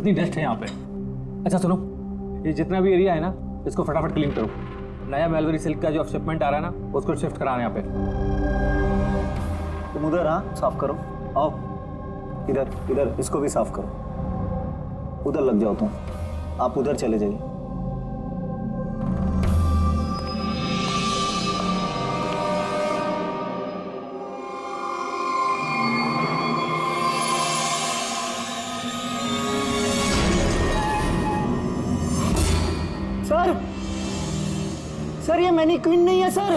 कितनी डस्ट है यहाँ पे। अच्छा सुनो, ये जितना भी एरिया है ना, इसको फटाफट क्लीन करो। नया मेलबरी सिल्क का जो शिपमेंट आ रहा है ना, उसको शिफ्ट कराना यहाँ पे। तुम उधर, हाँ साफ करो। आओ इधर, इधर इसको भी साफ करो। उधर लग जाओ तुम, आप उधर चले जाइए। सर, सर ये मैनीक्वीन नहीं है सर।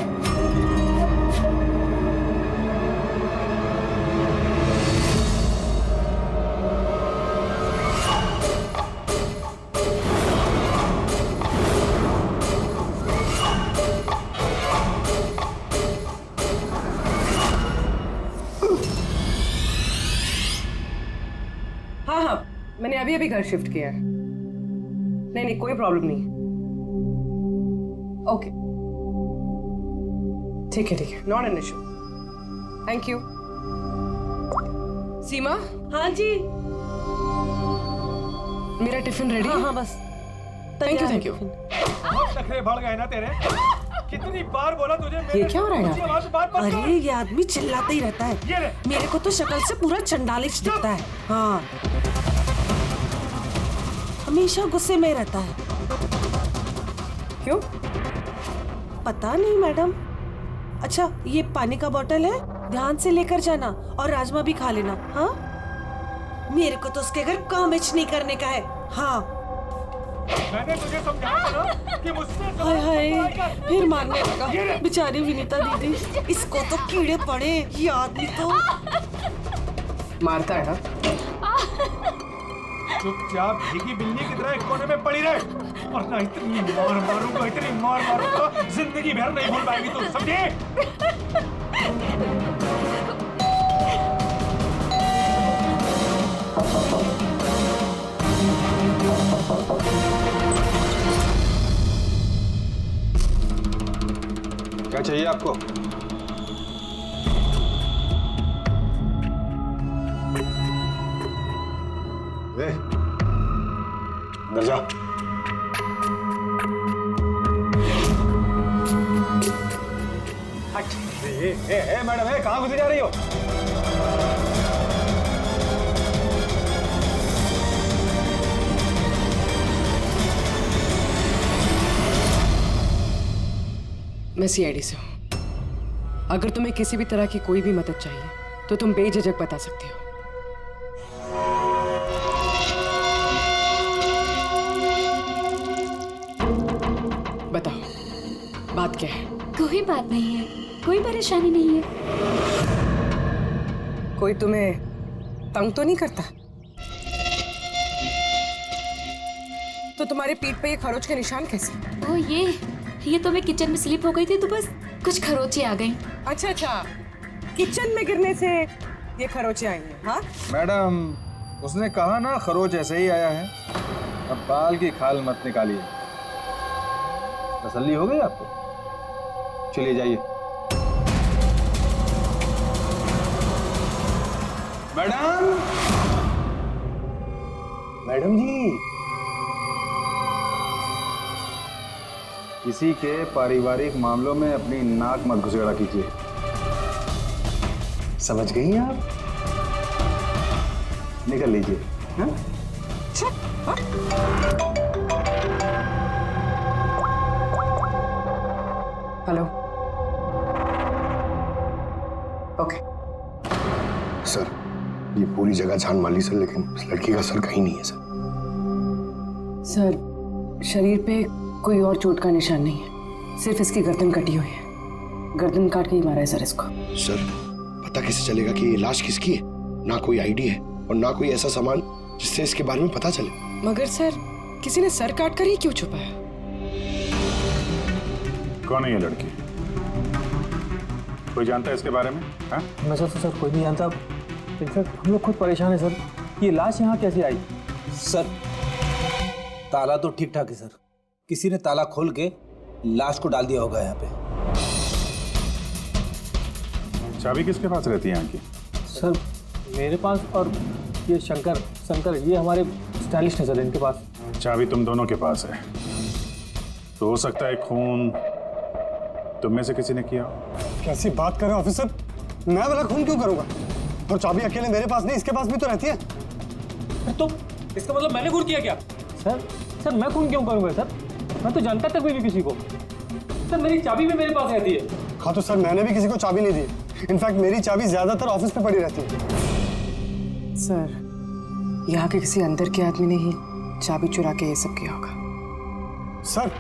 हाँ हाँ, मैंने अभी अभी घर शिफ्ट किया है। नहीं नहीं, कोई प्रॉब्लम नहीं है। ओके ठीक है, not an issue. Thank you. Seema. हाँ जी। मेरा टिफिन रेडी? हाँ बस। Thank you. नखरे बढ़ गए ना तेरे। कितनी बार बोला तुझे? ये क्या हो रहा है यहाँ पे? अरे ये आदमी चिल्लाता ही रहता है। मेरे को तो शक्ल से पूरा चंडालिश दिखता है। हाँ, हमेशा गुस्से में रहता है। क्यों? पता नहीं मैडम। अच्छा ये पानी का बोतल है, ध्यान से लेकर जाना और राजमा भी खा लेना। हाँ, मेरे को तो उसके घर काम नहीं करने का है। हाँ मैंने तुझे समझाया ना कि मुझसे हाय हाय, फिर मारने लगा बेचारी विनीता दीदी। इसको तो कीड़े पड़े, ये आदमी तो मारता है ना। चुपचाप भीगी बिल्ली की तरह एक कोने में पड़ी रहे, और ना इतनी मार मारूंगा जिंदगी भर नहीं भूल पाएगी तू, समझे? क्या चाहिए आपको? अंदर जा। मैडम कहाँ घुसी जा रही हो? मैं सीआईडी से हूँ। अगर तुम्हें किसी भी तरह की कोई भी मदद चाहिए तो तुम बेझिझक बता सकती हो। बताओ, बात क्या है? कोई बात नहीं है, कोई परेशानी नहीं है। कोई तुम्हें तंग तो नहीं करता? तो तुम्हारे पीठ पे ये खरोच के निशान कैसे? ओ ये तो मैं किचन में स्लिप हो गई थी तो बस कुछ खरोंचे आ गई। अच्छा, किचन में गिरने से ये खरोंचे आई हैं? हाँ मैडम, उसने कहा ना खरोच ऐसे ही आया है। अब बाल की खाल मत निकालिए। तसल्ली हो गई आपको? चलिए जाइए। मैडम, मैडम जी, किसी के पारिवारिक मामलों में अपनी नाक मत घुसेड़ा कीजिए। समझ गई हैं आप? निकल लीजिए। हाँ? हेलो। ओके। सर, ये पूरी जगह छान माली सर, लेकिन उस लड़की का सर कहीं नहीं है सर। सर, शरीर पे कोई और चोट का निशान नहीं है, सिर्फ इसकी गर्दन कटी हुई है। गर्दन काट के ही मारा है सर इसको। सर, पता कैसे चलेगा कि ये लाश किसकी है? ना कोई आईडी है और ना कोई ऐसा सामान जिससे इसके बारे में पता चले। मगर सर, किसी ने सर काट कर ही क्यों छुपाया? कौन है ये लड़की? कोई जानता है इसके बारे में? हाँ? नशा तो सर कोई नहीं जानता। इनफैक्ट हम लोग खुद परेशान है सर, ये लाश यहाँ कैसे आई? सर, ताला तो ठीक ठाक है सर। किसी ने ताला खोल के लाश को डाल दिया होगा यहाँ पे। चाबी किसके पास रहती है यहाँ की? सर मेरे पास, और ये शंकर ये हमारे स्टाइलिश है सर इनके पास। चाबी तुम दोनों के पास है, तो हो सकता है खून तुम में से किसी ने किया हो। कैसी बात कर रहे हो ऑफिसर? मैं वाला खून क्यों करूंगा? और चाबी अकेले मेरे पास नहीं, इसके पास भी तो रहती है। तो इसका मतलब मैंने खून किया क्या? सर मैं खून क्यों करूंगा सर? मैं तो जानता तक भी नहीं किसी को। सर मेरी चाबी भी मेरे पास रहती है। हाँ तो सर मैंने भी किसी को चाबी नहीं दी। इनफैक्ट मेरी चाबी ज्यादातर ऑफिस पे पड़ी रहती है। सर, यहाँ के किसी अंदर के आदमी ने ही चाबी चुरा के ये सब किया होगा। सर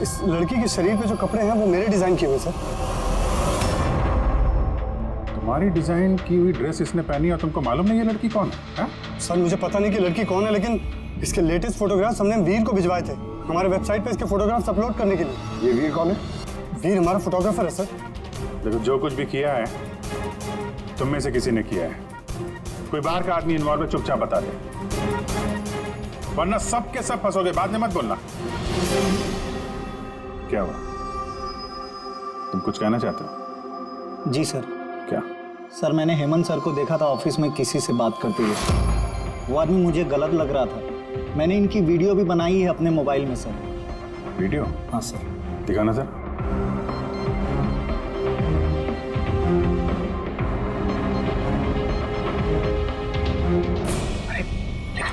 इस लड़की के शरीर पे जो कपड़े हैं वो मेरे डिजाइन किए हुए सर। तुम्हारी डिजाइन की हुई ड्रेस इसने पहनी और तुमको मालूम नहीं ये लड़की कौन है? सर मुझे पता नहीं कि लड़की कौन है, लेकिन इसके लेटेस्ट फोटोग्राफ्स हमने वीर को भिजवाए थे हमारे वेबसाइट पे इसके फोटोग्राफ्स अपलोड करने के लिए। ये वीर कौन है? वीर हमारा फोटोग्राफर है सर। देखो, जो कुछ भी किया है तुम में से किसी ने किया है। कोई बाहर का आदमी इन्वॉल्व है, चुपचाप बता दे, वरना सब के सब फंसोगे। बाद में मत बोलना। क्या हुआ? तुम कुछ कहना चाहते हो? जी सर। क्या? सर मैंने हेमंत सर को देखा था ऑफिस में किसी से बात करते हुए। वो आदमी मुझे गलत लग रहा था। मैंने इनकी वीडियो भी बनाई है अपने मोबाइल में सर। वीडियो? हाँ सर। दिखाना सर।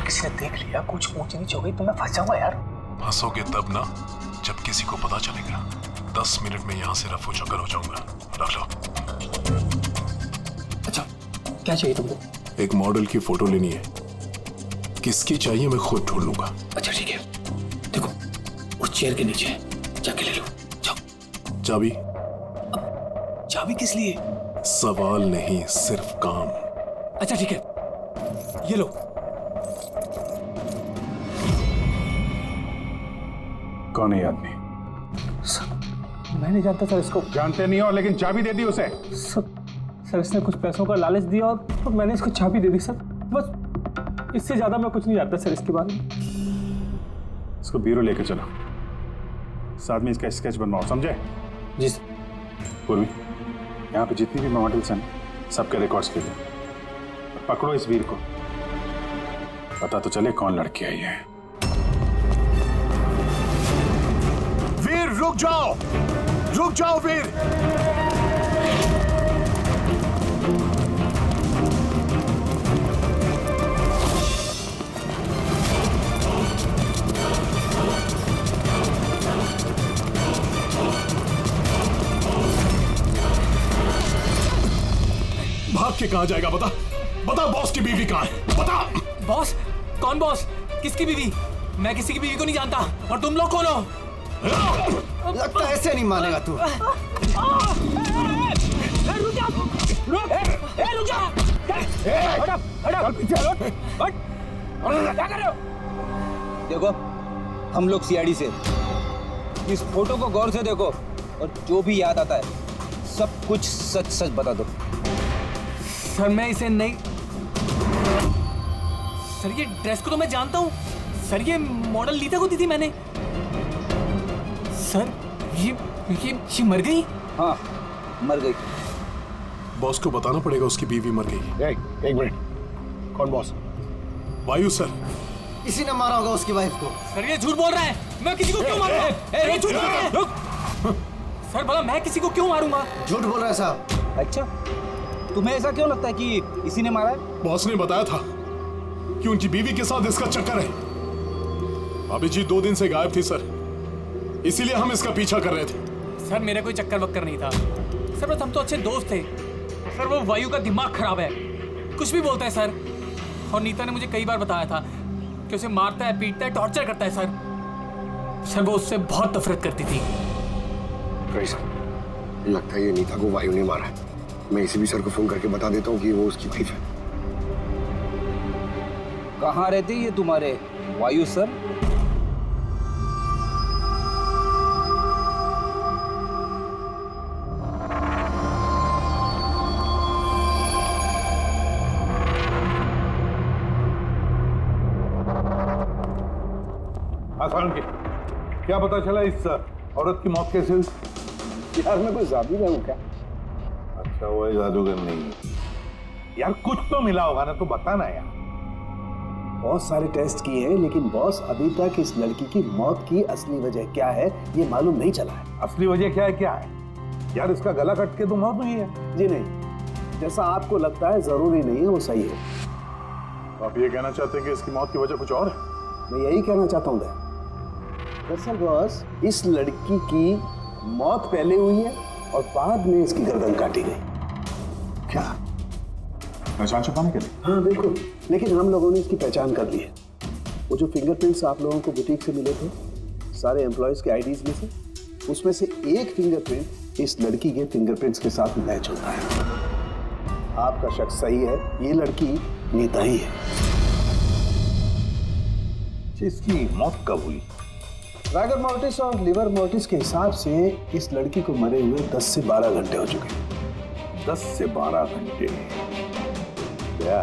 किसी ने देख लिया, कुछ ऊंच नीच हो गई तो मैं फंस जाऊंगा यार। फंसोगे तब ना जब किसी को पता चलेगा। 10 मिनट में यहाँ से रफू चक्कर हो जाऊंगा। रख लो। अच्छा क्या चाहिए तुमको? एक मॉडल की फोटो लेनी है। किसकी चाहिए मैं खुद ढूंढ लूंगा। अच्छा ठीक है, देखो उस चेयर के नीचे जाके ले लो। जाओ। चाबी? चाबी किस लिए? सवाल नहीं, सिर्फ काम। अच्छा ठीक है, ये लो। कौन है ये आदमी? सर मैं नहीं जानता सर इसको। जानते नहीं हो, लेकिन चाबी दे दी उसे। सर इसने कुछ पैसों का लालच दिया और तो मैंने इसको चाबी दे दी सर। बस इससे ज्यादा मैं कुछ नहीं जानता सर इसके बारे में। इसको ब्यूरो लेके चलो, साथ में इसका स्केच बनवाओ, समझे? जी सर। पूर्वी, यहाँ पे जितनी भी मॉडल्स हैं सबके रिकॉर्ड्स के लिए पकड़ो इस वीर को। पता तो चले कौन लड़की आई है। वीर रुक जाओ, रुक जाओ वीर। भाग के कहाँ जाएगा? बता बता, बॉस की बीवी कहाँ है? बता। बॉस? कौन बॉस? किसकी बीवी? मैं किसी की बीवी को नहीं जानता। और तुम लोग कौन हो? लगता है ऐसे नहीं मानेगा तू। देखो हम लोग सीआईडी से, इस फोटो को गौर से देखो और जो भी याद आता है सब कुछ सच सच बता दो। सर मैं इसे नहीं। सर ये ड्रेस को तो मैं जानता हूँ सर। ये मॉडल लीता को दी थी मैंने। सर ये मर गई? हाँ मर गई। बॉस को बताना पड़ेगा उसकी बीवी मर गई। एक मिनट, कौन बॉस? वायु सर। इसी ने मारा होगा उसकी वाइफ को। सर ये झूठ बोल रहा है। मैं किसी को क्यों मारूंगा? ये झूठ बोल रहा है। रुक। सर भला मैं किसी को क्यों मारूंगा? झूठ बोल रहा है साहब। अच्छा तुम्हें ऐसा क्यों लगता है कि इसी ने मारा है? बॉस ने बताया था कि उनकी बीवी के साथ इसका चक्कर है। अभिजीत 2 दिन से गायब थी सर, इसीलिए हम इसका पीछा कर रहे थे। सर मेरा कोई चक्कर वक्कर नहीं था सर, बस हम तो अच्छे दोस्त थे। सर वो वायु का दिमाग खराब है, कुछ भी बोलता है सर। और नीता ने मुझे कई बार बताया था कि उसे मारता है, पीटता है, टॉर्चर करता है सर। वो उससे बहुत नफरत करती थी। सर लगता है ये नीता को वायु ने मारा है। मैं इसी भी सर को फोन करके बता देता हूँ कि वो उसकी वाइफ है। कहाँ रहते ये तुम्हारे वायु सर? क्या पता चला इस औरत की मौत कैसे हुई? यार मैं कोई जादूगर हूँ क्या? अच्छा वो जादूगर नहीं है यार, कुछ तो मिला होगा ना, तो बताना यार। बहुत सारे टेस्ट किए हैं, लेकिन बॉस अभी तक इस लड़की की मौत की असली वजह क्या है ये मालूम नहीं चला है। असली वजह क्या है यार? इसका गला कट के तो मौत हुई है। जी नहीं, जैसा आपको लगता है जरूरी नहीं है वो सही है। तो आप ये कहना चाहते हैं कि इसकी मौत की वजह कुछ और है? मैं यही कहना चाहता हूँ दरअसल बॉस, इस लड़की की मौत पहले हुई है और बाद में इसकी गर्दन काटी गई। क्या? पहचान छुपाने के लिए? हाँ बिल्कुल, लेकिन हम लोगों ने इसकी पहचान कर ली है। वो जो फिंगरप्रिंट्स आप लोगों को बुटीक से मिले थे सारे एम्प्लॉयज के आईडीज में से, उसमें से एक फिंगरप्रिंट इस लड़की के फिंगरप्रिंट्स के साथ मैच होता है। आपका शक सही है, ये लड़की नीता ही है। इसकी मौत कब हुई? रागर मोर्टिस और लिवर मोर्टिस के हिसाब से इस लड़की को मरे हुए 10 से 12 घंटे हो चुके हैं। 10 से 12 घंटे? क्या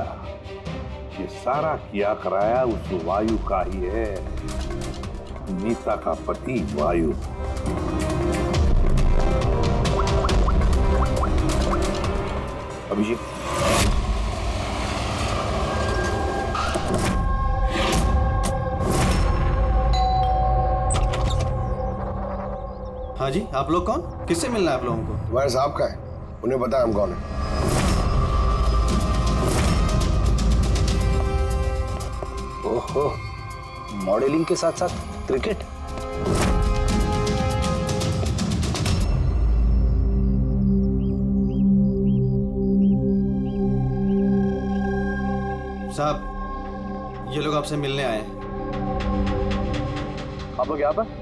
ये सारा किया कराया उस वायु का ही है, नीता का पति वायु। अभिषेक, हाँ जी, आप लोग कौन? किससे मिलना है आप लोगों को? तुम्हारे साहब का है, उन्हें पता है हम कौन है। ओहो, मॉडलिंग के साथ साथ क्रिकेट। साहब, ये लोग आपसे मिलने आए हैं। आप लोग यहाँ पर?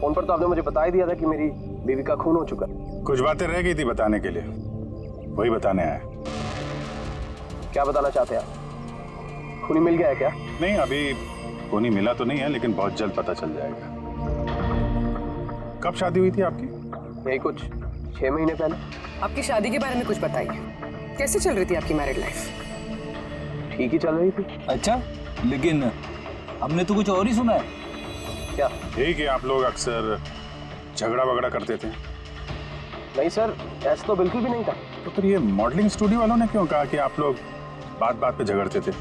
फोन पर तो आपने मुझे बता ही दिया था कि मेरी बीवी का खून हो चुका है। कुछ बातें रह गई थी बताने के लिए, वही बताने आया। क्या बताना चाहते हैं आप? खूनी मिल गया है क्या? नहीं, अभी खूनी मिला तो नहीं है, लेकिन बहुत जल्द पता चल जाएगा। कब शादी हुई थी आपकी? यही कुछ 6 महीने पहले। आपकी शादी के बारे में कुछ बताइए, कैसे चल रही थी आपकी मैरिड लाइफ? ठीक ही चल रही थी। अच्छा, लेकिन हमने तो कुछ और ही सुना है। क्या? यही कि आप लोग अक्सर झगड़ा वगड़ा करते थे। नहीं सर, ऐसा तो बिल्कुल भी नहीं था। तो फिर ये मॉडलिंग स्टूडियो वालों ने क्यों कहा कि आप लोग बात बात पे झगड़ते थे?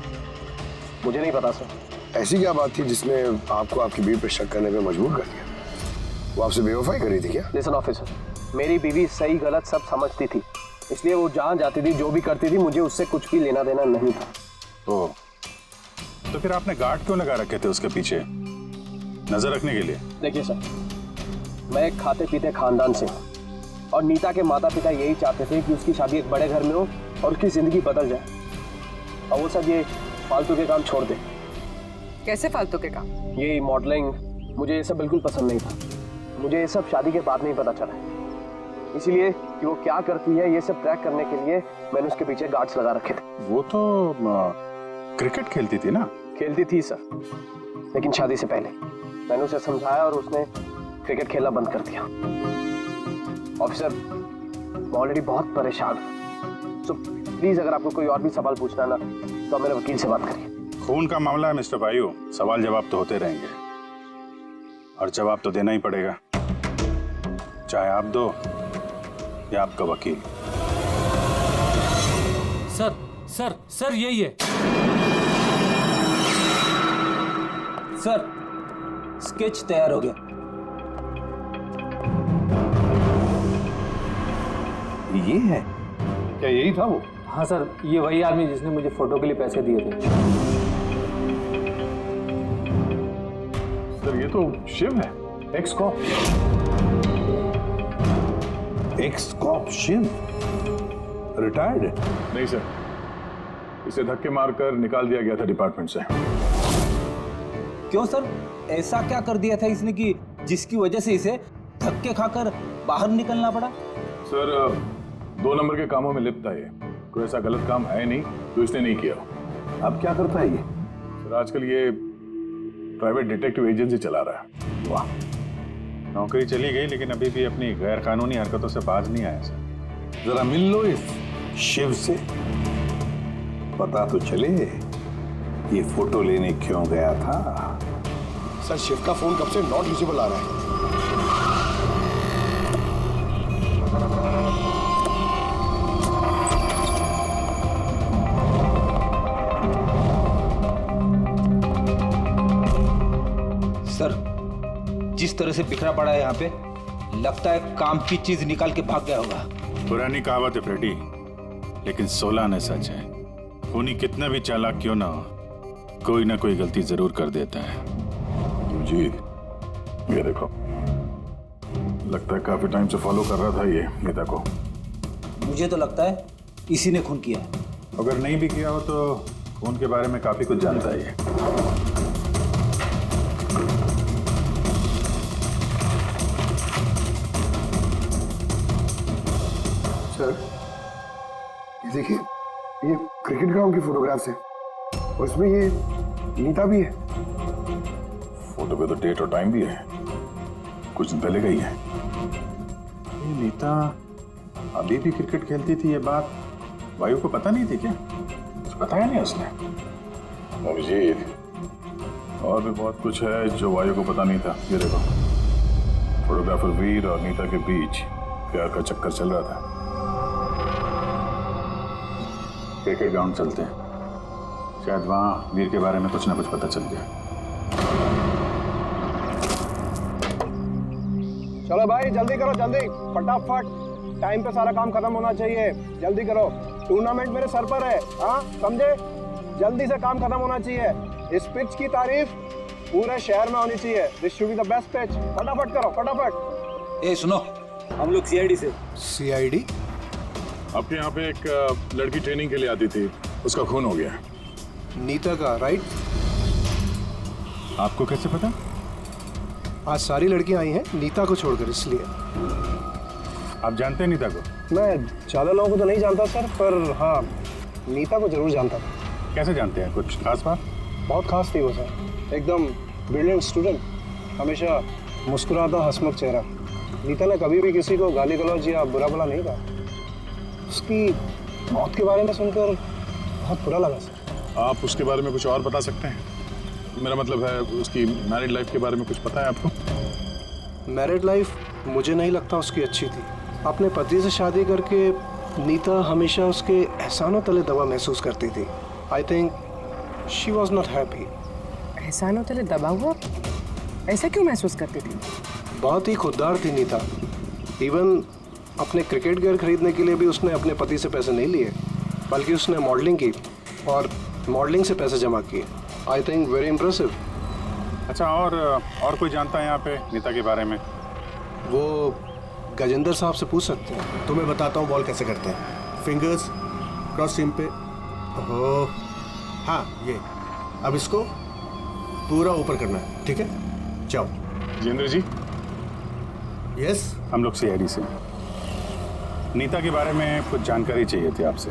मुझे नहीं पता सर। ऐसी क्या बात थी जिसने आपको आपकी बीवी पर शक करने पे मजबूर कर दिया? वो आपसे बेवफाई कर रही थी क्या? लिसन ऑफिसर, मेरी बीवी सही गलत सब समझती थी, इसलिए वो जहाँ जाती थी जो भी करती थी मुझे उससे कुछ भी लेना देना नहीं था। तो फिर आपने गार्ड क्यों लगा रखे थे उसके पीछे, नजर रखने के लिए? देखिए सर, मैं एक खाते पीते खानदान से हूँ और नीता के माता पिता यही चाहते थे कि उसकी शादी एक बड़े घर में हो और उसकी जिंदगी बदल जाए, और वो सब ये फालतू के काम छोड़ दे। कैसे फालतू के काम? ये मॉडलिंग, मुझे ये सब बिल्कुल पसंद नहीं था। मुझे ये सब शादी के बाद में ही पता चला, इसीलिए कि वो क्या करती है ये सब ट्रैक करने के लिए मैंने उसके पीछे गार्ड्स लगा रखे थे। वो तो क्रिकेट खेलती थी ना? खेलती थी सर, लेकिन शादी से पहले मैंने उसे समझाया और उसने क्रिकेट खेलना बंद कर दिया। ऑफिसर, मैं ऑलरेडी बहुत परेशान हूँ, सो प्लीज अगर आपको कोई और भी सवाल पूछना है ना तो मेरे वकील से बात करिए। खून का मामला है मिस्टर वायु, सवाल जवाब तो होते रहेंगे और जवाब तो देना ही पड़ेगा, चाहे आप दो या आपका वकील। सर सर सर यही है सर, स्केच तैयार हो गया। ये है क्या? यही था वो? हाँ सर, ये वही आदमी जिसने मुझे फोटो के लिए पैसे दिए थे। सर ये तो शिव है, ex cop. Ex cop Shiv retired? नहीं सर, इसे धक्के मारकर निकाल दिया गया था डिपार्टमेंट से। क्यों सर, ऐसा क्या कर दिया था इसने कि जिसकी वजह से इसे धक्के खाकर बाहर निकलना पड़ा? सर 2 नंबर के कामों में लिप्त है ये, कोई ऐसा गलत काम है नहीं तो इसने नहीं किया। अब क्या करता है ये? सर आजकल ये प्राइवेट डिटेक्टिव एजेंसी चला रहा है। वाह, नौकरी चली गई लेकिन अभी भी अपनी गैर कानूनी हरकतों से बाज नहीं आया सर। जरा मिल लो इस शिव से, पता तो चले ये फोटो लेने क्यों गया था। सर शिव का फोन कब से नॉट रीचेबल आ रहा है। इस तरह से बिखरा पड़ा है यहाँ पे, लगता है काम की चीज निकाल के भाग गया होगा। पुरानी कहावत है फ्रेडी, लेकिन 16 आने सच है। खूनी कितना भी चालाक क्यों ना हो, कोई ना कोई गलती जरूर कर देता है। जी ये देखो, लगता है काफी टाइम से फॉलो कर रहा था ये नीता को। मुझे तो लगता है इसी ने खून किया है। अगर नहीं भी किया हो तो खून के बारे में काफी कुछ जानता है ये। सर ये देखिए, ये क्रिकेट ग्राउंड की फोटोग्राफ्स है और इसमें ये नीता भी है। फोटो पे तो डेट और टाइम भी है, कुछ दिन पहले गई है। ये नीता अभी भी क्रिकेट खेलती थी, ये बात वायु को पता नहीं थी क्या? कुछ बताया नहीं उसने? अभिजीत, और भी बहुत कुछ है जो वायु को पता नहीं था। ये देखो, फोटोग्राफर वीर और नीता के बीच प्यार का चक्कर चल रहा था। क्रिकेट ग्राउंड चलते हैं, शायद वहां वीर के बारे में कुछ ना कुछ पता चल गया। चलो भाई जल्दी करो, जल्दी फटाफट, टाइम पे सारा काम खत्म होना चाहिए। जल्दी करो, टूर्नामेंट मेरे सर पर है, हाँ समझे? जल्दी से काम खत्म होना चाहिए। इस पिच की तारीफ पूरे शहर में होनी चाहिए। This should be the best pitch. फटाफट करो, फटाफट। ए सुनो, हम लोग सीआईडी से। सीआईडी? आपके यहाँ पे एक लड़की ट्रेनिंग के लिए आती थी, उसका खून हो गया। नीता का, राइट? आपको कैसे पता? आज सारी लड़कियां आई हैं नीता को छोड़कर, इसलिए। आप जानते हैं नीता को? मैं ज्यादा लोगों को तो नहीं जानता सर, पर हाँ नीता को जरूर जानता था। कैसे जानते हैं? कुछ खास बात? बहुत खास थी वो सर, एकदम ब्रिलियंट स्टूडेंट, हमेशा मुस्कुराता हंसमुख चेहरा। नीता ने कभी भी किसी को गाली गलौज या बुरा भला नहीं कहा। उसकी मौत के बारे में सुनकर बहुत बुरा लगा सर। आप उसके बारे में कुछ और बता सकते हैं? मेरा मतलब है उसकी मैरिड लाइफ के बारे में कुछ पता है आपको? मैरिड लाइफ मुझे नहीं लगता उसकी अच्छी थी। अपने पति से शादी करके नीता हमेशा उसके एहसानों तले दबा महसूस करती थी। I think she was not happy. एहसानों तले दबा हुआ? ऐसा क्यों महसूस करती थी? बहुत ही खुददार थी नीता। इवन अपने क्रिकेट गियर खरीदने के लिए भी उसने अपने पति से पैसे नहीं लिए, बल्कि उसने मॉडलिंग की और मॉडलिंग से पैसे जमा किए। I think very impressive. अच्छा, और कोई जानता है यहाँ पे नीता के बारे में? वो गजेंद्र साहब से पूछ सकते हैं। तो मैं बताता हूँ बॉल कैसे करते हैं। फिंगर्स क्रॉस सीम पे, ओहो हाँ ये, अब इसको पूरा ऊपर करना है, ठीक है? जाओ। जितेंद्र जी। यस, हम लोग सीआईडी से। नीता के बारे में कुछ जानकारी चाहिए थी आपसे।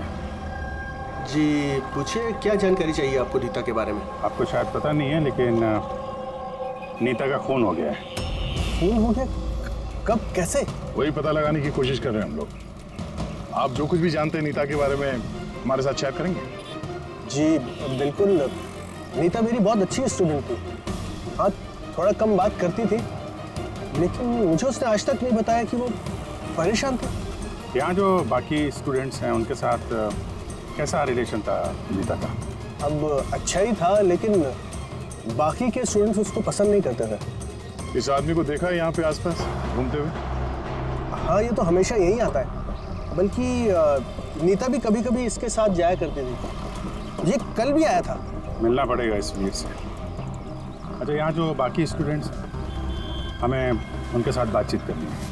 जी पूछिए, क्या जानकारी चाहिए आपको नीता के बारे में? आपको शायद पता नहीं है, लेकिन नीता का खून हो गया है। खून हो गया? कब, कैसे? वही पता लगाने की कोशिश कर रहे हैं हम लोग। आप जो कुछ भी जानते हैं नीता के बारे में हमारे साथ शेयर करेंगे? जी बिल्कुल। नीता मेरी बहुत अच्छी स्टूडेंट थी। हाँ थोड़ा कम बात करती थी, लेकिन मुझे उसने आज तक नहीं बताया कि वो परेशान थी। यहाँ जो बाकी स्टूडेंट्स हैं उनके साथ कैसा रिलेशन था नीता का? अब अच्छा ही था, लेकिन बाकी के स्टूडेंट्स उसको पसंद नहीं करते थे। इस आदमी को देखा है यहाँ पे आसपास घूमते हुए? हाँ ये तो हमेशा यही आता है, बल्कि नीता भी कभी कभी इसके साथ जाया करती थी। ये कल भी आया था। मिलना पड़ेगा इस वीर से। अच्छा, यहाँ जो बाकी स्टूडेंट्स, हमें उनके साथ बातचीत करनी है।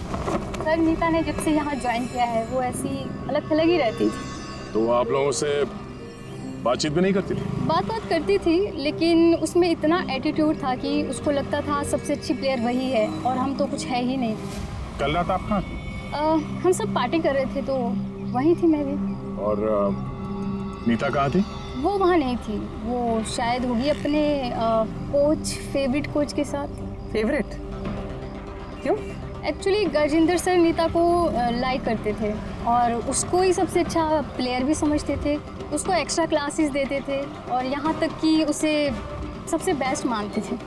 सर नीता ने जब से यहाँ ज्वाइन किया है वो ऐसी अलग थलग ही रहती थी। तो आप लोगों से बातचीत भी नहीं करती थी? बात करती थी, लेकिन उसमें इतना एटीट्यूड था कि उसको लगता था सबसे अच्छी प्लेयर वही है और हम तो कुछ है ही नहीं। कल रात आप कहाँ थी? हम सब पार्टी कर रहे थे तो वहीं थी मैं भी। और नीता कहाँ थी? वो वहाँ नहीं थी, वो शायद होगी अपने कोच, फेवरेट कोच के साथ। फेवरेट? क्यों? एक्चुअली गजेंद्र सर नीता को लाइक करते थे और उसको ही सबसे अच्छा प्लेयर भी समझते थे। उसको एक्स्ट्रा क्लासेस देते थे और यहाँ तक कि उसे सबसे बेस्ट मानते थे।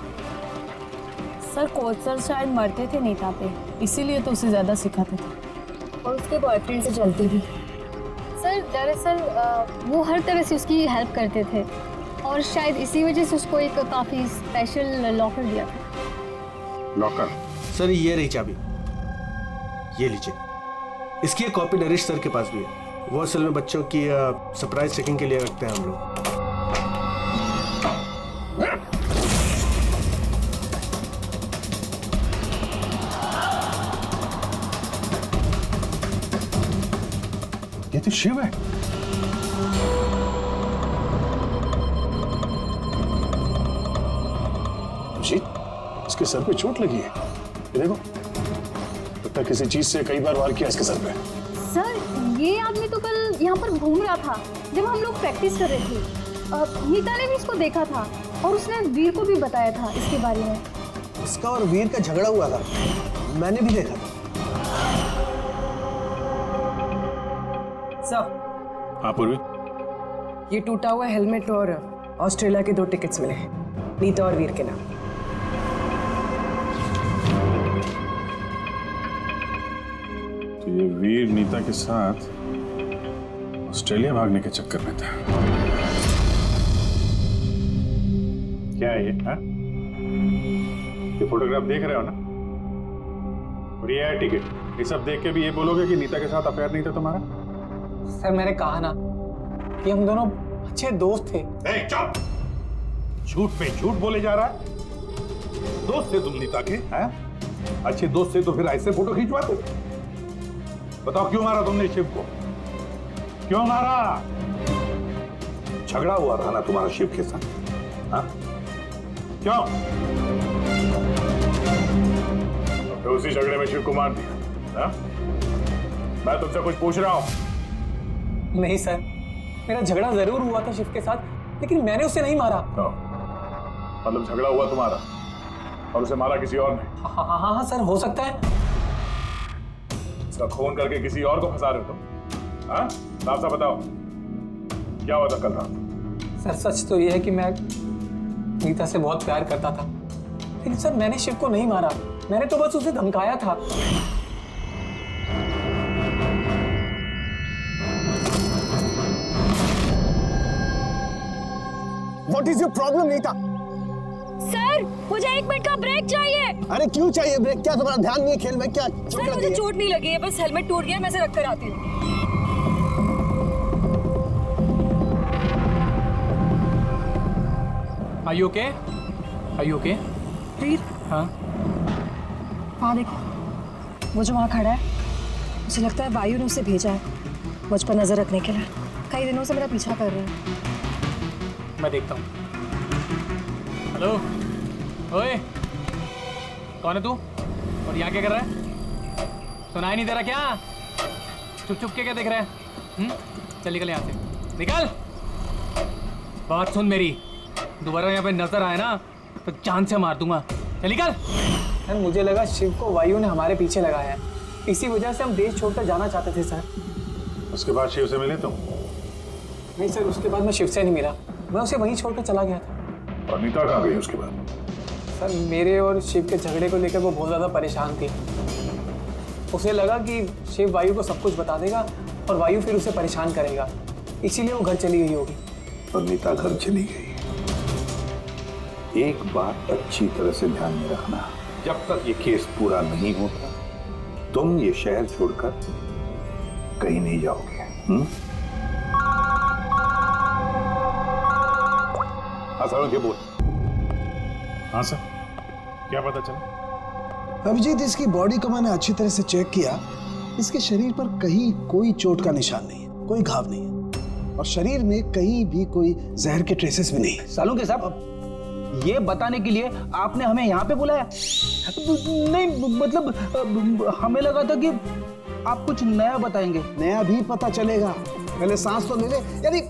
सर कोच सर शायद मरते थे नीता पे, इसीलिए तो उसे ज़्यादा सिखाते थे और उसके बॉयफ्रेंड से चलती थी। सर दरअसल वो हर तरह से उसकी हेल्प करते थे और शायद इसी वजह से उसको एक काफ़ी स्पेशल लॉकर दिया था। लॉकर? सर ये रही चाबी, ये लीजिए। इसकी एक कॉपी नरेश सर के पास भी है। वो असल में बच्चों की सरप्राइज चेकिंग के लिए रखते हैं हम लोग। ये तो शिव है। इसके सर पे चोट लगी है, ये देखो। लगता है किसी चीज से कई बार वार किया इसके सर पे। सर ये आदमी तो कल यहाँ पर घूम रहा था जब हम लोग प्रैक्टिस कर रहे थे। नीता ने भी इसको देखा था और उसने वीर को भी बताया था इसके बारे में। इसका और वीर का झगड़ा हुआ था, मैंने भी देखा था। सब हाँ पूर्वी, ये टूटा हुआ हेलमेट और ऑस्ट्रेलिया के 2 टिकट्स मिले हैं, नीता और वीर के नाम। तो ये वीर नीता के साथ ऑस्ट्रेलिया भागने के चक्कर में था। क्या है ये? हाँ? ये फोटोग्राफ देख रहे हो ना? और ये है टिकट। ये सब देख के भी ये बोलोगे कि नीता के साथ अफेयर नहीं था तुम्हारा? सर मैंने कहा ना कि हम दोनों अच्छे दोस्त थे। चुप! झूठ पे झूठ बोले जा रहा है। दोस्त थे तुम नीता के, हैं? अच्छे दोस्त थे तो फिर ऐसे फोटो खिंचवाते? बताओ क्यों मारा तुमने शिव को? क्यों मारा? झगड़ा हुआ था ना तुम्हारा शिव के साथ, हाँ? क्यों? तो उसी झगड़े में शिव को मार दिया, हाँ? मैं तुमसे कुछ पूछ रहा हूं। नहीं सर, मेरा झगड़ा जरूर हुआ था शिव के साथ, लेकिन मैंने उसे नहीं मारा। मतलब झगड़ा हुआ तुम्हारा और उसे मारा किसी और ने? हाँ सर, हो सकता है। इसका खून करके किसी और को फंसा रहे हो तुम, हाँ? साफ साफ बताओ क्या हुआ था कल रात? सर सच तो यह है कि मैं नीता से बहुत प्यार करता था, लेकिन सर मैंने शिव को नहीं मारा, मैंने तो बस उसे धमकाया था। What is your problem, Neeta? Sir मुझे 1 मिनट का ब्रेक चाहिए। अरे क्यों चाहिए ब्रेक? क्या तुम्हारा ध्यान नहीं है खेल में? क्या सर मुझे चोट नहीं लगी है, बस हेलमेट टूट गया, मैं इसे रख कर आती हूँ। Are you okay? Are you okay? वीर, हाँ? वहाँ देखो, वो जो वहाँ खड़ा है, मुझे लगता है वायु ने उसे भेजा है मुझ पर नजर रखने के लिए। कई दिनों से मेरा पीछा कर रहा है। मैं देखता हूँ। हेलो, ओए, कौन है तू? और यहाँ क्या कर रहा है? सुनाई नहीं दे रहा क्या? चुप चुप के क्या देख रहा है? चल निकल यहाँ से, निकल। बात सुन मेरी, दोबारा यहाँ पे नजर आए ना तो जान से मार दूंगा। चल निकल। सर मुझे लगा शिव को वायु ने हमारे पीछे लगाया है, इसी वजह से हम देश छोड़कर जाना चाहते थे सर। उसके बाद शिव से मिले तुम? नहीं सर, उसके बाद मैं शिव से नहीं मिला, मैं उसे वहीं छोड़कर चला गया था। और नीता कहाँ गई उसके बाद? सर मेरे और शिव के झगड़े को लेकर वो बहुत ज़्यादा परेशान थी। उसे लगा कि शिव वायु को सब कुछ बता देगा और वायु फिर उसे परेशान करेगा, इसीलिए वो घर चली गई होगी। और नीता घर चली गई। एक बात अच्छी तरह से ध्यान में रखना, जब तक ये केस पूरा नहीं होता तुम ये शहर छोड़कर कहीं नहीं जाओगे। हाँ सर, ये बोल। हाँ सर, क्या पता चला? अभिजीत, इसकी बॉडी को मैंने अच्छी तरह से चेक किया। इसके शरीर पर कहीं कोई चोट का निशान नहीं है, कोई घाव नहीं है, और शरीर में कहीं भी कोई जहर के ट्रेसेस भी नहीं है। सालुंके साहब, ये बताने के लिए आपने हमें यहाँ पे बुलाया? नहीं मतलब हमें लगा था कि आप कुछ नया बताएंगे। नया भी पता चलेगा, पहले सांस तो ले ले। यानी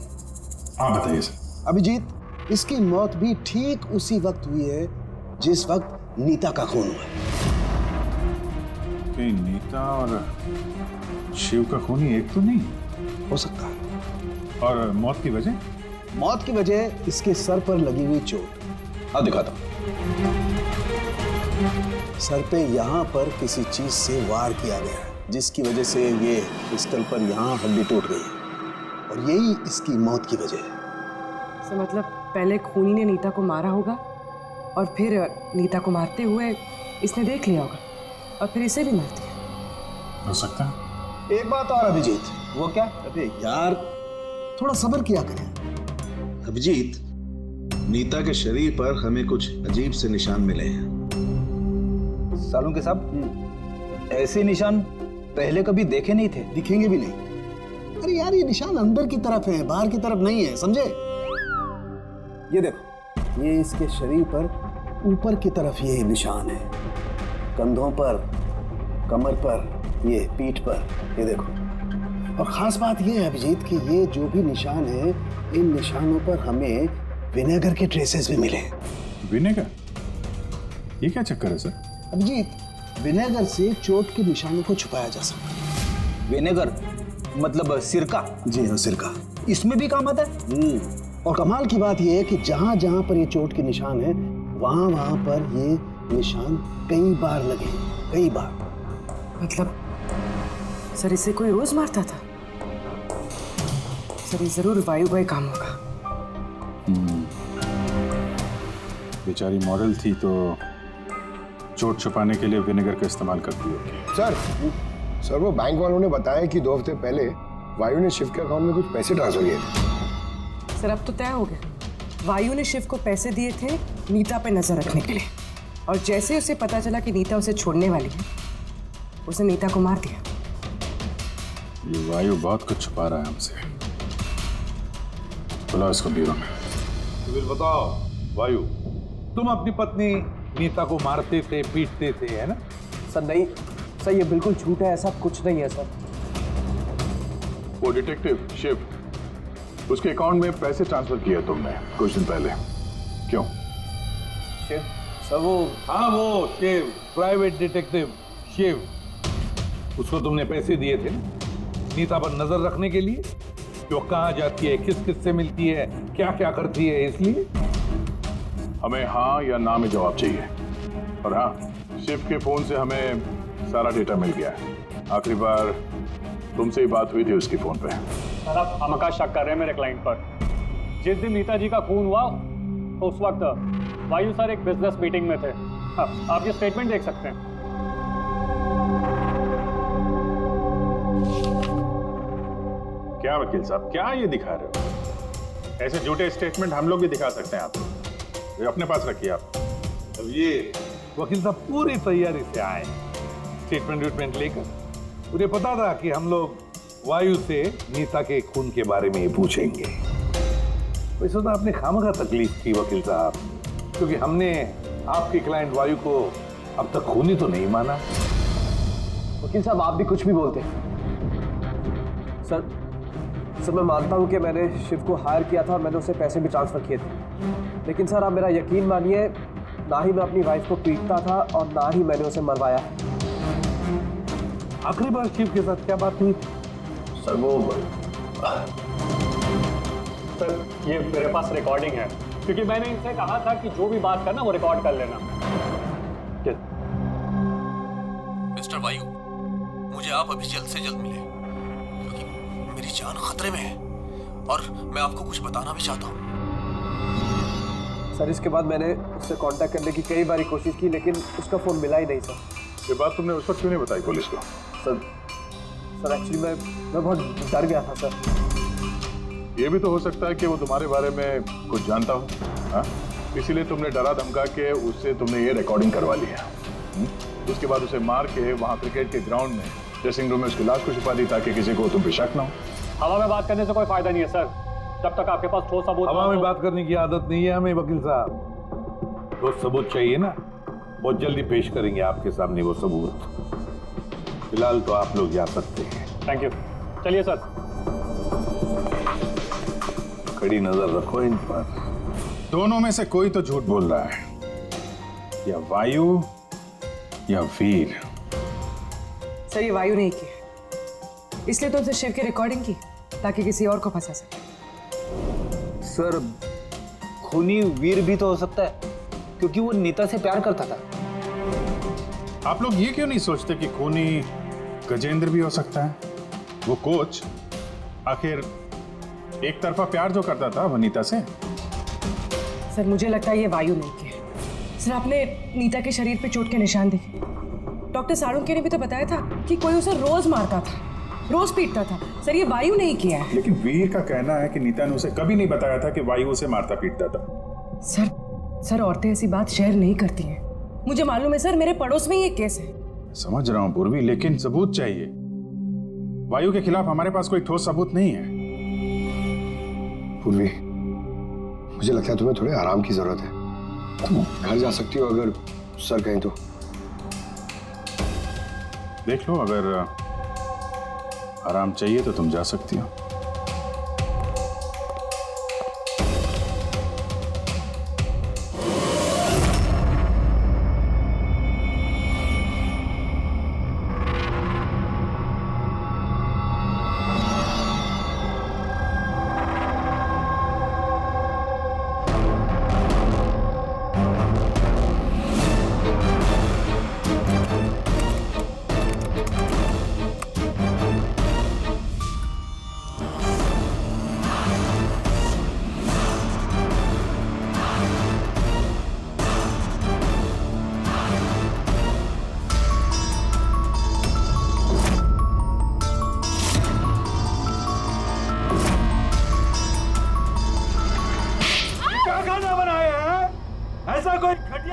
हाँ बताइए सर। अभिजीत, इसकी मौत भी ठीक उसी वक्त हुई है जिस वक्त नीता का खून हुआ। कि नीता और शिव का खूनी एक तो नहीं हो सकता है। और मौत की वजह? मौत की वजह इसके सर पर लगी हुई चोट। हाँ दिखाता। सर पे यहाँ पर किसी चीज से वार किया गया है, जिसकी वजह से ये पिस्टल पर यहाँ हड्डी टूट गई है, और यही इसकी मौत की वजह है। तो मतलब पहले खूनी ने नीता को मारा होगा और फिर नीता को मारते हुए इसने देख लिया होगा। और फिर इसे भी मार दिया। हो सकता है। एक बात और अभिजीत। वो क्या? अबे यार थोड़ा सब्र किया करें। अभिजीत, नीता के शरीर पर हमें कुछ अजीब से निशान मिले हैं। सालों के साहब, ऐसे निशान पहले कभी देखे नहीं थे। दिखेंगे भी नहीं। अरे यार, ये निशान अंदर की तरफ है, बाहर की तरफ नहीं है, समझे? ये देखो, ये इसके शरीर पर ऊपर की तरफ ये निशान है, कंधों पर, कमर पर, ये पीठ पर, ये देखो। और खास बात ये है अभिजीत कि ये जो भी निशान है, इन निशानों पर हमें विनेगर के ट्रेसेस भी मिले। विनेगर? ये क्या चक्कर है सर? अभिजीत, विनेगर से चोट के निशानों को छुपाया जा सकता है। विनेगर मतलब सिरका? जी हाँ, सिरका इसमें भी काम आता है। और कमाल की बात यह है कि जहां जहां पर ये चोट के निशान है, वहां वहां पर ये निशान कई बार लगे, कई बार। मतलब सर इसे कोई रोज मारता था? सर ये जरूर वायु का ही काम होगा। बेचारी मॉडल थी तो चोट छुपाने के लिए विनेगर का इस्तेमाल करती होगी। सर वो बैंक वालों ने बताया कि 2 हफ्ते पहले वायु ने शिव के अकाउंट में कुछ पैसे ट्रांसफर किए थे। सर अब तो तय हो गया। वायु ने शिव को पैसे दिए थे नीता पे नजर रखने के लिए, और जैसे उसे पता चला कि नीता उसे छोड़ने वाली है, उसने नीता को मार दिया। ये वायु बहुत कुछ छुपा रहा है हमसे। बुलाओ इसको ब्यूरो में। तो फिर बताओ वायु, तुम अपनी पत्नी नीता को मारते थे, पीटते थे, है ना? सर नहीं सर, ये बिल्कुल झूठ है, ऐसा कुछ नहीं है सर। वो डिटेक्टिव शिव, उसके अकाउंट में पैसे ट्रांसफर किए तुमने कुछ दिन पहले, क्यों? शिव सर वो, हाँ वो शिव, प्राइवेट डिटेक्टिव शिव, उसको तुमने पैसे दिए थे नीता पर नजर रखने के लिए, जो कहाँ जाती है, किस किस से मिलती है, क्या क्या करती है, इसलिए हमें हाँ या ना में जवाब चाहिए। और हाँ, शिव के फोन से हमें सारा डेटा मिल गया है। आखिरी बार तुमसे ही बात हुई थी उसके फोन पे। सर आप हमका शक कर रहे हैं मेरे क्लाइंट पर। जिस दिन नीता जी का खून हुआ तो उस वक्त वायु सर एक बिजनेस मीटिंग में थे। हाँ, आप ये स्टेटमेंट देख सकते हैं। क्या वकील साहब, क्या ये दिखा रहे हो? ऐसे झूठे स्टेटमेंट हम लोग भी दिखा सकते हैं आपको, ये अपने पास रखिए आप। अब ये वकील साहब पूरी तैयारी से आए स्टेटमेंट लेकर। उन्हें पता था कि हम लोग वायु से नीता के खून के बारे में पूछेंगे। वैसे तो आपने खामखा तकलीफ की वकील साहब, क्योंकि हमने आपके क्लाइंट वायु को अब तक खूनी तो नहीं माना। वकील साहब आप भी कुछ भी बोलते हैं। सर मैं मानता हूं कि मैंने शिव को हायर किया था और मैंने उसे पैसे भी ट्रांसफर किए थे, लेकिन सर आप मेरा यकीन मानिए, ना ही मैं अपनी वाइफ को पीटता था और ना ही मैंने उसे मरवाया। आखिरी बार शिव के साथ क्या बात हुई? सर वो, सर ये मेरे पास रिकॉर्डिंग है, क्योंकि मैंने इनसे कहा था कि जो भी बात करना वो रिकॉर्ड कर लेना। मिस्टर वायु, मुझे आप अभी जल्द से जल्द मिले, क्योंकि मेरी जान खतरे में है और मैं आपको कुछ बताना भी चाहता हूँ। सर इसके बाद मैंने उससे कांटेक्ट करने की कई बार कोशिश की, लेकिन उसका फोन मिला ही नहीं सर। ये बात तुमने उस वक्त क्यों नहीं बताई पुलिस को? सर एक्चुअली मैं बहुत डर गया था सर। ये भी तो हो सकता है कि वो तुम्हारे बारे में कुछ जानता हो, हाँ? इसीलिए तुमने डरा धमका के उससे तुमने ये रिकॉर्डिंग करवा लिया। उसके बाद उसे मार के वहाँ क्रिकेट के ग्राउंड में ड्रेसिंग रूम में उसकी लाश को छुपा दी, ताकि किसी को तुम पे शक ना हो। हवा में बात करने से कोई फायदा नहीं है सर, जब तक आपके पास ठोस सबूत। हवा में बात करने की आदत नहीं है हमें वकील साहब। ठोस सबूत चाहिए ना, बहुत जल्दी पेश करेंगे आपके सामने वो सबूत। फिलहाल तो आप लोग जा सकते हैं। थैंक यू, चलिए सर। कड़ी नजर रखो इन पर। दोनों में से कोई तो झूठ बोल रहा है, या वायु या वीर। सर ये वायु नहीं किया, इसलिए तो उनसे शिव की रिकॉर्डिंग की ताकि किसी और को फंसा सके। सर खूनी वीर भी तो हो सकता है, क्योंकि वो नीता से प्यार करता था। आप लोग ये क्यों नहीं सोचते कि खूनी गजेंद्र भी हो सकता है? वो कोच आखिर एक तरफा प्यार जो करता था वो नीता से। सर मुझे लगता है ये वायु नहीं किया। सर आपने नीता के शरीर पे चोट के निशान देखे, डॉक्टर साळुंखे ने भी तो बताया था कि कोई उसे रोज मारता था, रोज पीटता था। सर ये वायु नहीं किया है। लेकिन वीर का कहना है कि नीता ने उसे कभी नहीं बताया था कि वायु उसे मारता पीटता था। सर औरतें ऐसी बात शेयर नहीं करती हैं। मुझे मालूम है सर, मेरे पड़ोस में ये केस है। समझ रहा हूँ पूर्वी, लेकिन सबूत चाहिए। वायु के खिलाफ हमारे पास कोई ठोस सबूत नहीं है। पूर्वी, मुझे लगता है तुम्हें थोड़े आराम की जरूरत है। तुम घर जा सकती हो अगर सर कहें तो। देख लो, अगर आराम चाहिए तो तुम जा सकती हो।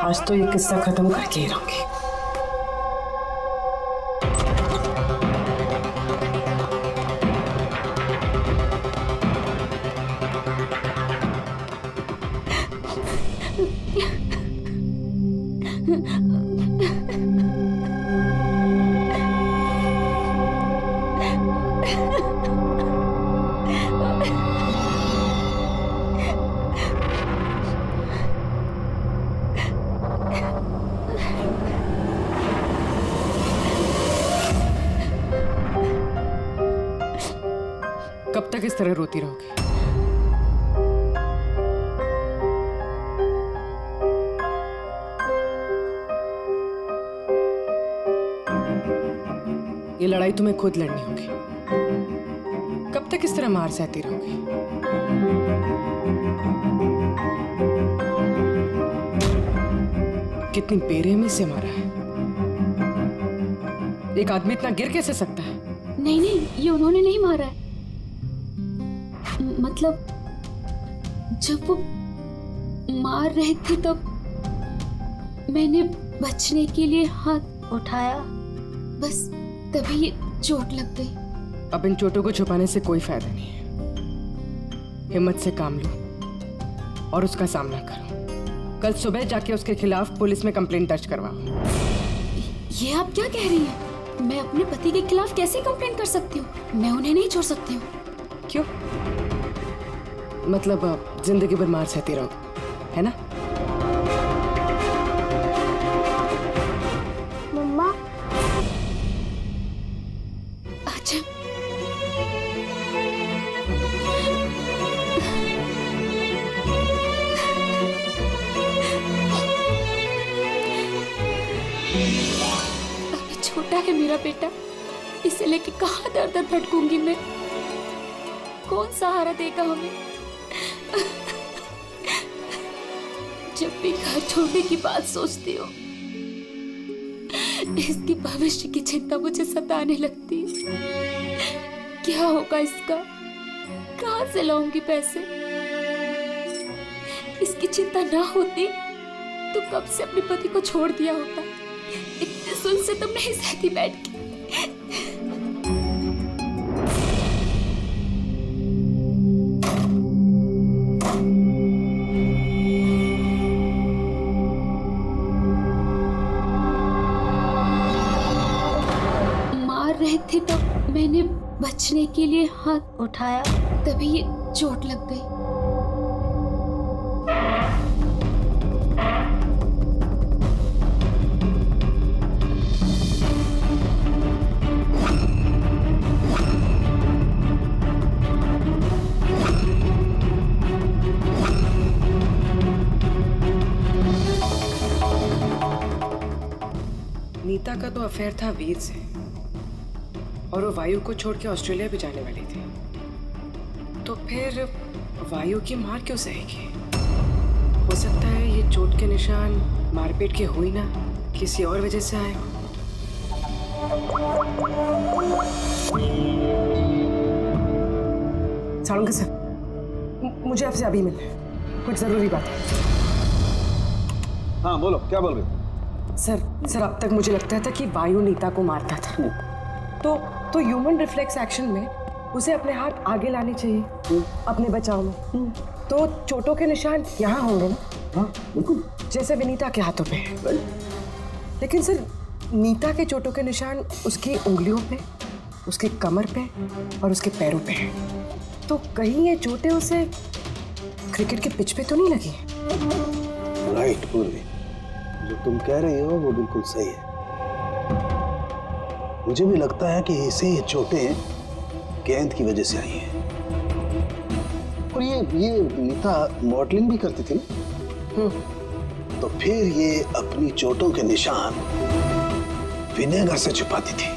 आज तो ये किस्सा खत्म करके ही रहूंगी। कब तक इस तरह रोती रहोगी? ये लड़ाई तुम्हें खुद लड़नी होगी। कब तक इस तरह मार सहती रहोगी? कितनी बेरहमी से मारा है। एक आदमी इतना गिर कैसे सकता है? नहीं, ये उन्होंने नहीं मारा है। मतलब जब वो मार रहे थे तब मैंने बचने के लिए हाथ उठाया, बस तभी ये चोट लग गई। अब इन चोटों को छुपाने से कोई फायदा नहीं है। हिम्मत से काम लो और उसका सामना करो। कल सुबह जाके उसके खिलाफ पुलिस में कंप्लेंट दर्ज करवाओ। ये आप क्या कह रही हैं? मैं अपने पति के खिलाफ कैसे कंप्लेंट कर सकती हूँ? मैं उन्हें नहीं छोड़ सकती हूँ। क्यों? मतलब जिंदगी भर मार सहती रहो, है ना? मम्मा, अच्छा अभी छोटा है मेरा बेटा, इसे लेके कहाँ दर दर भटकूंगी मैं? कौन सहारा देगा हमें? जब भी घर छोड़ने की बात सोचती हूँ, इसकी भविष्य की चिंता मुझे सताने लगती है। क्या होगा इसका? कहाँ से लाऊंगी पैसे? इसकी चिंता ना होती तो कब से अपने पति को छोड़ दिया होता। इतने सुन से तुम नहीं सहती बैठ के। थे तो मैंने बचने के लिए हाथ उठाया, तभी ये चोट लग गई। नीता का तो अफेयर था वीर से, और वो वायु को छोड़ के ऑस्ट्रेलिया भी जाने वाली थी। तो फिर वायु की मार क्यों सहेगी? हो सकता है ये चोट के निशान मारपीट के हुई ना, किसी और वजह से आए हो। साळुंके सर, मुझे आपसे अभी मिलना है, कुछ जरूरी बात है। हाँ बोलो, क्या बोल रहे? सर अब तक मुझे लगता था कि वायु नीता को मारता था, तो ह्यूमन रिफ्लेक्स एक्शन में उसे अपने हाथ आगे लाने चाहिए अपने बचाव में। तो चोटों के निशान यहाँ होंगे ना? हाँ बिल्कुल, जैसे विनीता के हाथों पे है। लेकिन सर नीता के चोटों के निशान उसकी उंगलियों पे, उसके कमर पे और उसके पैरों पे है। तो कहीं ये चोटें उसे क्रिकेट के पिच पे तो नहीं लगी? राइट पूर्वी, जो तुम कह रही हो वो बिल्कुल सही है। मुझे भी लगता है कि इसे ये चोटें गेंद की वजह से आई हैं। और ये नीता मॉडलिंग भी करती थी ना, तो फिर ये अपनी चोटों के निशान विनेगर से छुपाती थी।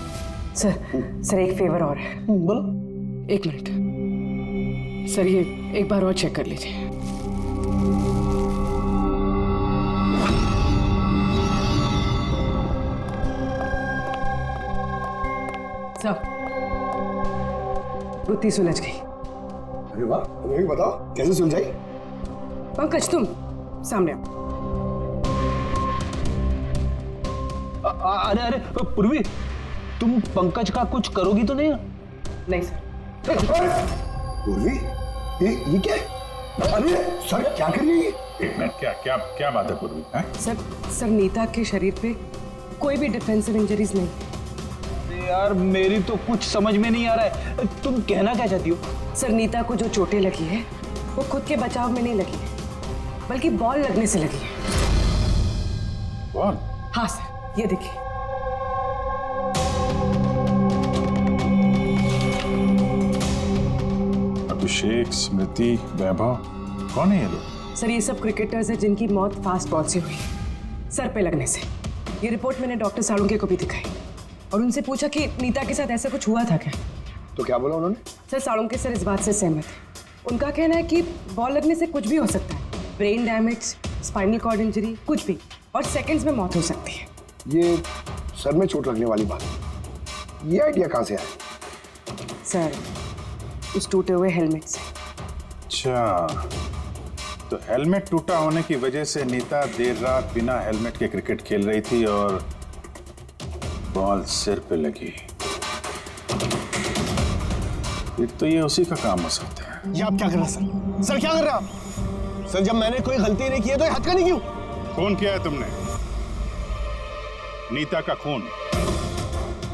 सर एक फेवर और है। बोलो। 1 मिनट सर, ये एक बार और चेक कर लीजिए। सर गुत्ती सुलझ गई। अरे वाह, तुम्हें भी बताओ कैसे सुलझाई? पंकज तुम सामने आओ। अरे पूर्वी, तुम पंकज का कुछ करोगी तो नहीं? नहीं सर। पूर्वी, ये क्या? अरे सर क्या कर रही है? एक मिनट, क्या बात है पूर्वी? सर नीता के शरीर पे कोई भी डिफेंसिव इंजरीज नहीं। यार मेरी तो कुछ समझ में नहीं आ रहा है, तुम कहना क्या चाहती हो? सर नीता को जो चोटें लगी है वो खुद के बचाव में नहीं लगी है, बल्कि बॉल लगने से लगी है। बॉल? हाँ सर, ये देखिए। अभिषेक, स्मृति, वैभव, कौन है ये लोग? सर ये सब क्रिकेटर्स हैं जिनकी मौत फास्ट बॉल से हुई है, सर पे लगने से। ये रिपोर्ट मैंने डॉक्टर साळुंके को भी दिखाई और उनसे पूछा कि नीता के साथ ऐसा कुछ हुआ था क्या। तो क्या बोला उन्होंने? सर साळुंके सर इस बात से सहमत है। उनका कहना है कि बॉल लगने से कुछ भी हो सकता है, brain damage, spinal cord injury, कुछ भी, और सेकंड्स में मौत हो सकती है। ये सर में चोट लगने वाली बात है, ये आइडिया कहाँ से आया? सर उस टूटे हुए हेलमेट से। अच्छा, तो हेलमेट टूटा होने की वजह से नीता देर रात बिना हेलमेट के क्रिकेट खेल रही थी और बॉल सिर पे लगी। फिर तो ये उसी का काम हो सकता है। ये आप क्या कर रहे हैं सर? क्या कर रहे हैं आप? सर जब मैंने कोई गलती नहीं की है तो हद का नहीं क्यों? खून किया है तुमने, नीता का खून,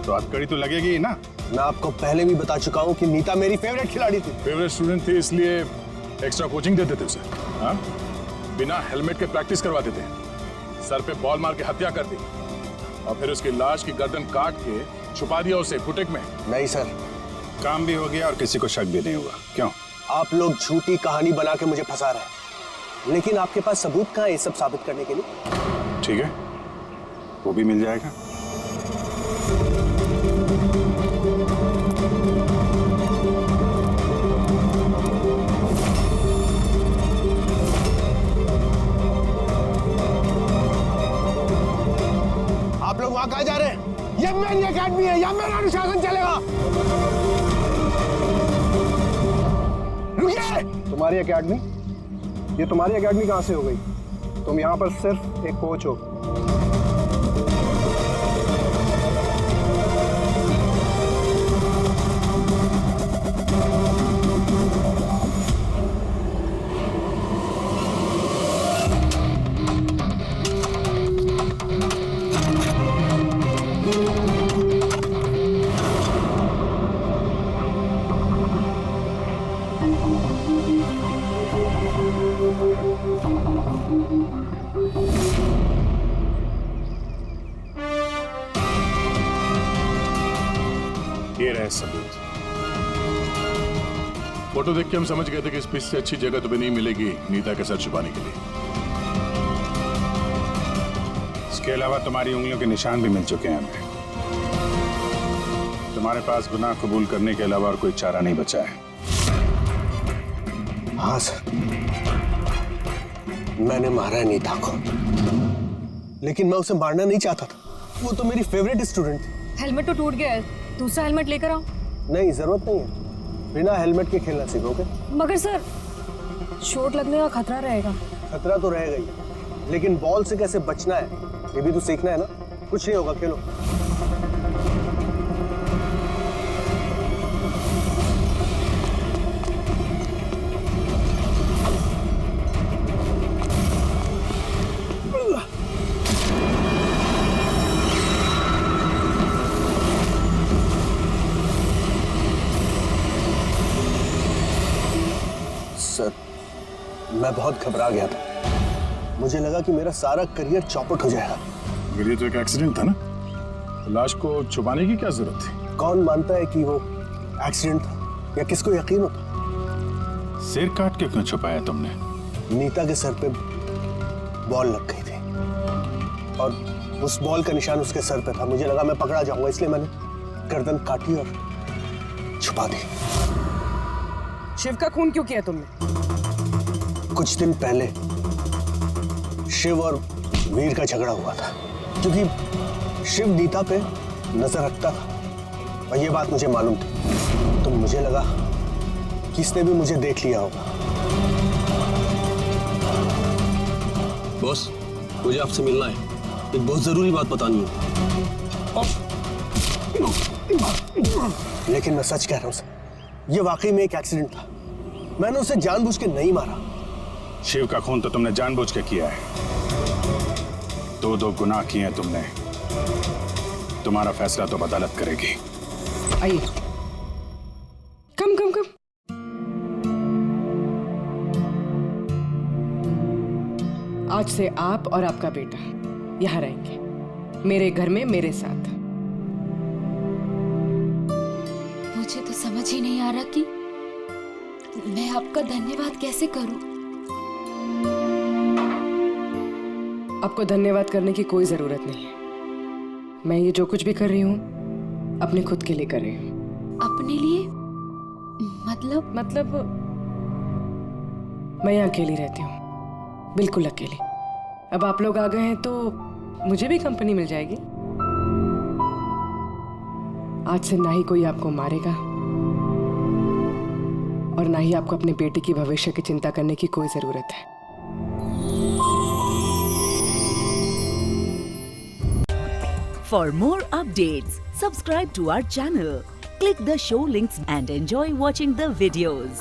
तो हथकड़ी तो लगेगी ही ना। मैं आपको पहले भी बता चुका हूँ कि नीता मेरी फेवरेट खिलाड़ी थी। फेवरेट स्टूडेंट थी इसलिए एक्स्ट्रा कोचिंग देते थे उसे, हाँ? बिना हेलमेट के प्रैक्टिस करवाते थे, सर पे बॉल मार के हत्या कर दी और फिर उसकी लाश की गर्दन काट के छुपा दिया उसे फुटेक में। नहीं सर, काम भी हो गया और किसी को शक भी नहीं हुआ। क्यों? आप लोग झूठी कहानी बना के मुझे फंसा रहे हैं, लेकिन आपके पास सबूत कहाँ है ये सब साबित करने के लिए? ठीक है, वो भी मिल जाएगा। आप लोग वहां कहाँ जा रहे हैं? ये मेरी एकेडमी है, यहाँ मेरा अनुशासन चलेगा। रुकिए! तुम्हारी एकेडमी? ये तुम्हारी एकेडमी कहाँ से हो गई? तुम यहाँ पर सिर्फ एक कोच हो। ये रहे सबूत। फोटो देख के हम समझ गए थे कि इस पिच से अच्छी जगह तुम्हें नहीं मिलेगी नीता के सर छुपाने के लिए। इसके अलावा तुम्हारी उंगलियों के निशान भी मिल चुके हैं हमें। तुम्हारे पास गुनाह कबूल करने के अलावा और कोई चारा नहीं बचा है। हाँ सर, मैंने मारा है नीता को, लेकिन मैं उसे मारना नहीं चाहता था। वो तो मेरी फेवरेट स्टूडेंट थी। हेलमेट तो टूट गया है, दूसरा हेलमेट लेकर आओ। नहीं, जरूरत नहीं है। बिना हेलमेट के खेलना सीखोगे। मगर सर चोट लगने का खतरा रहेगा। खतरा तो रहेगा ही, लेकिन बॉल से कैसे बचना है ये भी तो सीखना है ना। कुछ नहीं होगा, खेलो। सर, मैं बहुत घबरा गया था। मुझे लगा कि मेरा सारा करियर चौपट हो जाएगा। मगर ये तो एक एक्सीडेंट था ना, लाश को छुपाने की क्या जरूरत थी? कौन मानता है कि वो एक्सीडेंट था या किसको यकीन होता? सिर काट के क्यों छुपाया तुमने? नीता के सर पे बॉल लग गई थी और उस बॉल का निशान उसके सर पे था। मुझे लगा मैं पकड़ा जाऊंगा, इसलिए मैंने गर्दन काटी और छुपा दी। शिव का खून क्यों किया तुमने? कुछ दिन पहले शिव और वीर का झगड़ा हुआ था, क्योंकि शिव नीता पे नजर रखता था और ये बात मुझे मालूम थी। तो मुझे लगा कि इसने भी मुझे देख लिया होगा। बॉस, मुझे आपसे मिलना है, एक बहुत जरूरी बात बतानी है। लेकिन मैं सच कह रहा हूं सर, ये वाकई में एक एक्सीडेंट था। मैंने उसे जानबूझ के नहीं मारा। शिव का खून तो तुमने जानबूझ के किया है। दो गुनाह किए हैं तुमने। तुम्हारा फैसला तो अदालत करेगी। आइए, कम कम कम। आज से आप और आपका बेटा यहाँ रहेंगे, मेरे घर में मेरे साथ। मुझे तो समझ ही नहीं आ रहा कि मैं आपका धन्यवाद कैसे करूं। आपको धन्यवाद करने की कोई जरूरत नहीं है। मैं ये जो कुछ भी कर रही हूँ अपने खुद के लिए कर रही हूँ। अपने लिए? मतलब मैं यहाँ अकेली रहती हूँ, बिल्कुल अकेली। अब आप लोग आ गए हैं तो मुझे भी कंपनी मिल जाएगी। आज से ना ही कोई आपको मारेगा और ना ही आपको अपने बेटे की भविष्य की चिंता करने की कोई जरूरत है। For more updates, subscribe to our channel, click the show links and enjoy watching the videos.